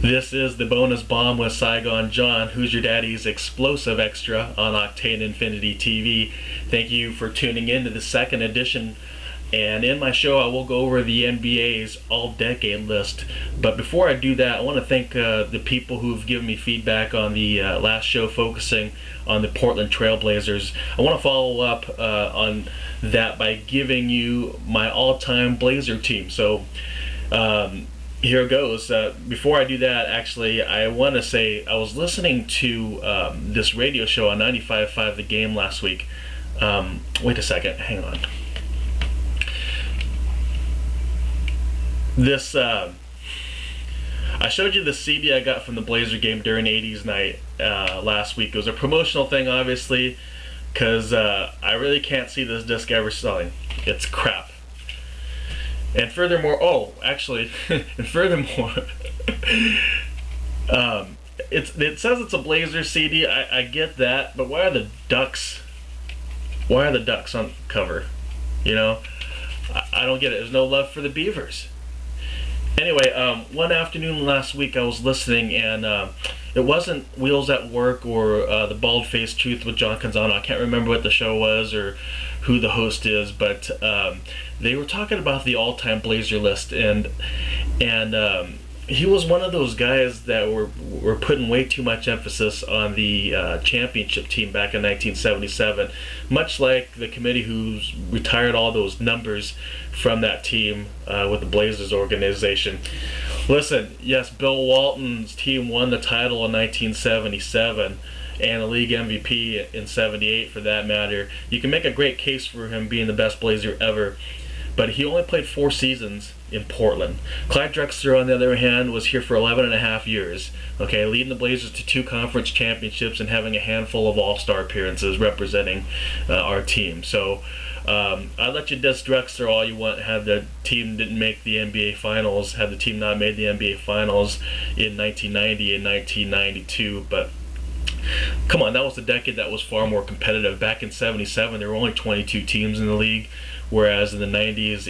This is the bonus bomb with Saigon John, Hoosier Daddy's explosive extra on Octane Infinity TV. Thank you for tuning in to the second edition. And in my show, I will go over the NBA's all-decade list. But before I do that, I want to thank the people who've given me feedback on the last show focusing on the Portland Trailblazers. I want to follow up on that by giving you my all-time Blazer team. So, here it goes. Before I do that, actually, I want to say I was listening to this radio show on 95.5 The Game last week. Wait a second, hang on. This, I showed you the CD I got from the Blazer game during 80s night last week. It was a promotional thing, obviously, because I really can't see this disc ever selling. It's crap. And furthermore, and furthermore, it says it's a Blazer CD. I get that, but why are the ducks? Why are the ducks on cover? You know, I don't get it. There's no love for the Beavers. Anyway, one afternoon last week I was listening, and it wasn't Wheels at Work or the Bald-Faced Truth with John Canzano. I can't remember what the show was or who the host is, but they were talking about the all-time Blazer list, and he was one of those guys that were putting way too much emphasis on the championship team back in 1977, much like the committee who's retired all those numbers from that team with the Blazers organization. Listen, yes, Bill Walton's team won the title in 1977 and a league MVP in 78 for that matter. You can make a great case for him being the best Blazer ever, but he only played 4 seasons in Portland. Clyde Drexler, on the other hand, was here for 11 and a half years, okay, leading the Blazers to 2 conference championships and having a handful of all-star appearances representing our team. So I'll let you diss Drexler all you want. Had the team didn't make the NBA Finals, had the team not made the NBA Finals in 1990 and 1992, but come on, that was a decade that was far more competitive. Back in 77, there were only 22 teams in the league, whereas in the 90s,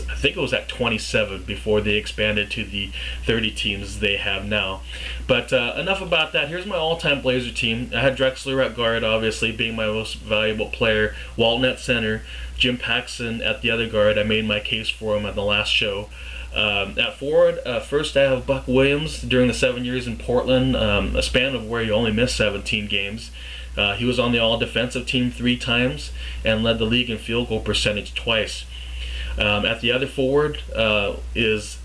I think it was at 27 before they expanded to the 30 teams they have now. But enough about that. Here's my all-time Blazer team. I had Drexler at guard, obviously, being my most valuable player. Walton at center. Jim Paxson at the other guard. I made my case for him at the last show. At forward, first I have Buck Williams during the 7 years in Portland, a span of where he only missed 17 games. He was on the all-defensive team 3 times and led the league in field goal percentage twice. At the other forward is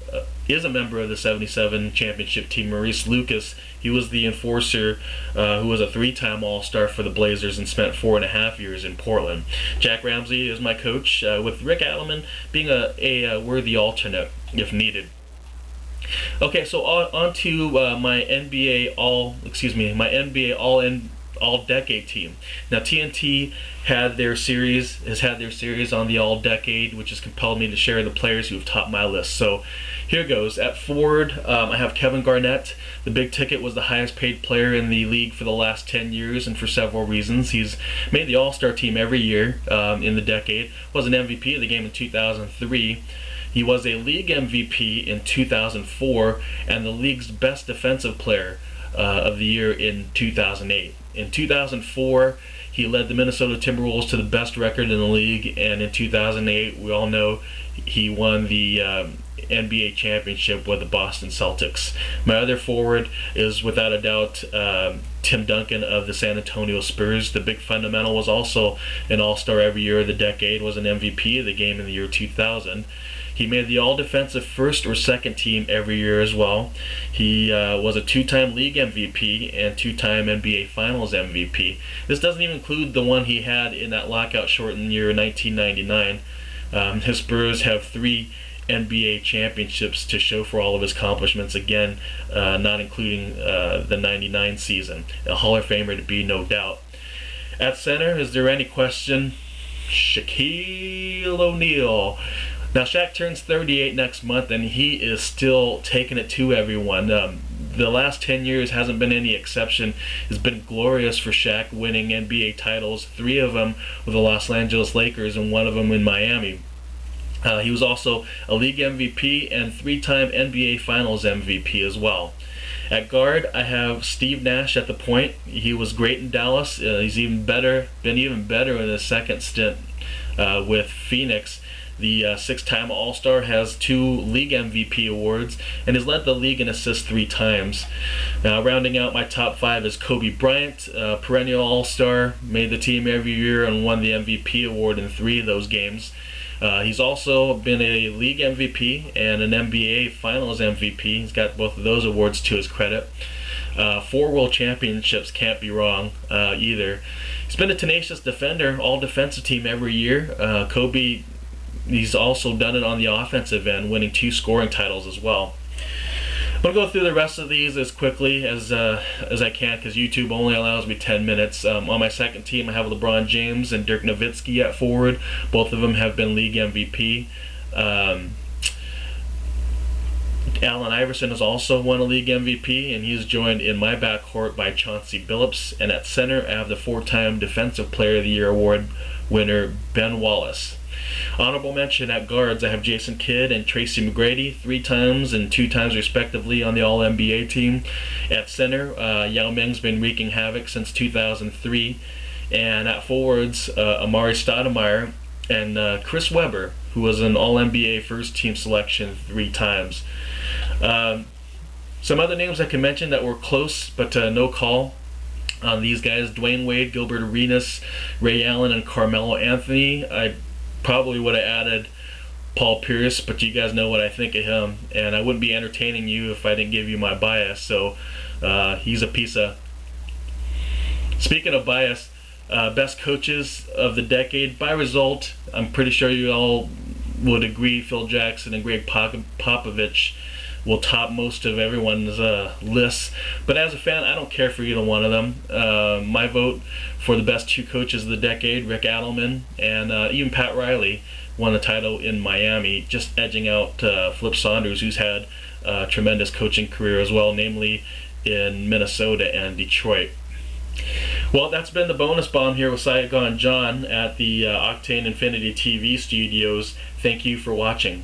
a member of the 77 championship team, Maurice Lucas. He was the enforcer who was a 3-time All-Star for the Blazers and spent 4.5 years in Portland. Jack Ramsey is my coach, with Rick Adelman being a worthy alternate if needed. Okay, so on to my NBA all-decade team. Now TNT has had their series on the all-decade, which has compelled me to share the players who have topped my list. So here goes. At forward, I have Kevin Garnett. The big ticket was the highest paid player in the league for the last 10 years, and for several reasons. He's made the All-Star team every year in the decade, was an MVP of the game in 2003. He was a league MVP in 2004 and the league's best defensive player of the year in 2008. In 2004, he led the Minnesota Timberwolves to the best record in the league, and in 2008, we all know he won the NBA championship with the Boston Celtics. My other forward is without a doubt Tim Duncan of the San Antonio Spurs. The big fundamental was also an All-Star every year of the decade, was an MVP of the game in the year 2000. He made the all-defensive first or second team every year as well. He was a 2-time league MVP and 2-time NBA Finals MVP. This doesn't even include the one he had in that lockout-shortened year 1999. His Spurs have 3 NBA championships to show for all of his accomplishments, again, not including the 99 season. A Hall of Famer to be, no doubt. At center, is there any question? Shaquille O'Neal. Now, Shaq turns 38 next month, and he is still taking it to everyone. The last 10 years hasn't been any exception. It's been glorious for Shaq, winning NBA titles, 3 of them with the Los Angeles Lakers and 1 of them in Miami. He was also a league MVP and 3-time NBA Finals MVP as well. At guard, I have Steve Nash at the point. He was great in Dallas. He's been even better in his second stint with Phoenix. The six-time All-Star has 2 league MVP awards and has led the league in assists 3 times. Now, rounding out my top 5 is Kobe Bryant, perennial All-Star, made the team every year and won the MVP award in 3 of those games. He's also been a league MVP and an NBA Finals MVP. He's got both of those awards to his credit. 4 world championships, can't be wrong either. He's been a tenacious defender, all defensive team every year. Kobe, he's also done it on the offensive end, winning 2 scoring titles as well. I'm going to go through the rest of these as quickly as I can because YouTube only allows me 10 minutes. On my second team, I have LeBron James and Dirk Nowitzki at forward. Both of them have been league MVP. Allen Iverson has also won a league MVP, and he's joined in my backcourt by Chauncey Billups. And at center, I have the 4-time Defensive Player of the Year award winner, Ben Wallace. Honorable mention at guards, I have Jason Kidd and Tracy McGrady, 3 times and 2 times respectively on the All-NBA team. At center, Yao Ming's been wreaking havoc since 2003. And at forwards, Amari Stoudemire and Chris Webber, who was an All-NBA first-team selection 3 times. Some other names I can mention that were close, but no call on these guys: Dwayne Wade, Gilbert Arenas, Ray Allen, and Carmelo Anthony. I probably would have added Paul Pierce, but you guys know what I think of him, and I wouldn't be entertaining you if I didn't give you my bias. So he's a piece of... Speaking of bias, best coaches of the decade by result, I'm pretty sure you all would agree Phil Jackson and Greg Popovich will top most of everyone's lists. But as a fan, I don't care for either one of them. My vote for the best 2 coaches of the decade, Rick Adelman and even Pat Riley, won the title in Miami, just edging out Flip Saunders, who's had a tremendous coaching career as well, namely in Minnesota and Detroit. Well, that's been the bonus bomb here with Saigon John at the Octane Infinity TV studios. Thank you for watching.